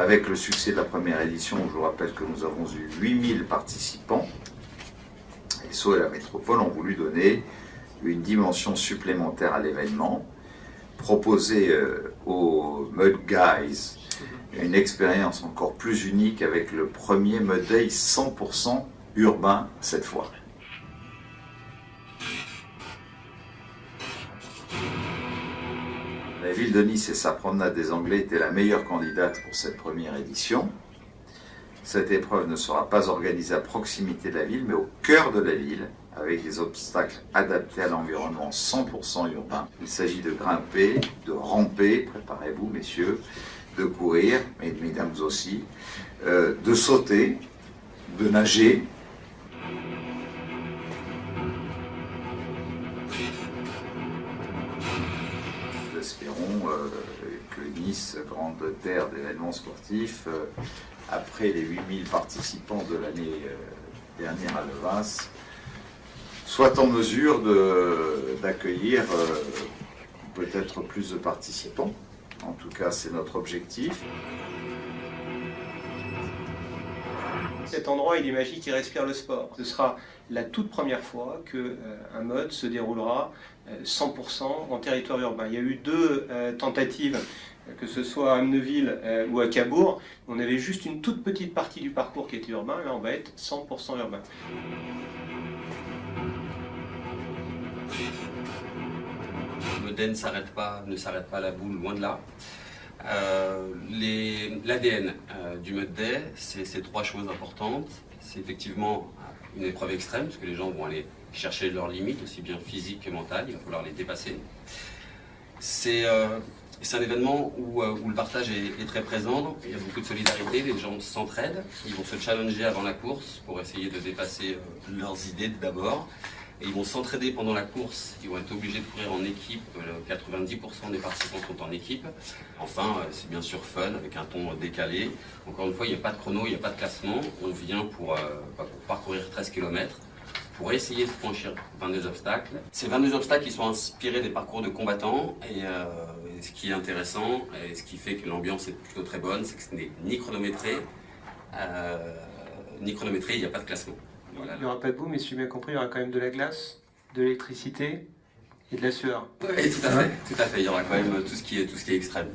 avec le succès de la première édition, je vous rappelle que nous avons eu 8000 participants. Et SO et la métropole ont voulu donner une dimension supplémentaire à l'événement, proposer aux Mud Guys une expérience encore plus unique avec le premier Mud Day 100% urbain cette fois. La ville de Nice et sa promenade des Anglais étaient la meilleure candidate pour cette première édition. Cette épreuve ne sera pas organisée à proximité de la ville, mais au cœur de la ville, avec des obstacles adaptés à l'environnement 100% urbain. Il s'agit de grimper, de ramper, préparez-vous messieurs, de courir, et mesdames aussi, de sauter, de nager. Nous espérons que Nice, grande terre d'événements sportifs, après les 8000 participants de l'année dernière à Levas, soit en mesure d'accueillir peut-être plus de participants. En tout cas, c'est notre objectif. Cet endroit, il est magique, il respire le sport. Ce sera la toute première fois qu'un mode se déroulera 100% en territoire urbain. Il y a eu 2 tentatives, que ce soit à Amneville ou à Cabourg. On avait juste une toute petite partie du parcours qui était urbain. Là, on va être 100% urbain. Le Mud Day ne s'arrête pas à la boule, loin de là. L'ADN du Mud Day, c'est 3 choses importantes. C'est effectivement une épreuve extrême, parce que les gens vont aller chercher leurs limites, aussi bien physiques que mentales, il va falloir les dépasser. C'est un événement où le partage est très présent, il y a beaucoup de solidarité, les gens s'entraident, ils vont se challenger avant la course pour essayer de dépasser leurs idées d'abord. Et ils vont s'entraider pendant la course, ils vont être obligés de courir en équipe, 90% des participants sont en équipe. Enfin, c'est bien sûr fun, avec un ton décalé. Encore une fois, il n'y a pas de chrono, il n'y a pas de classement. On vient pour parcourir 13 km, pour essayer de franchir 22 obstacles. Ces 22 obstacles qui sont inspirés des parcours de combattants. Et ce qui est intéressant, et ce qui fait que l'ambiance est plutôt très bonne, c'est que ce n'est ni chronométré, il n'y a pas de classement. Voilà. Il n'y aura pas de boue, mais si j'ai bien compris, il y aura quand même de la glace, de l'électricité et de la sueur. Oui, tout à fait. Il y aura quand même tout ce qui est extrême.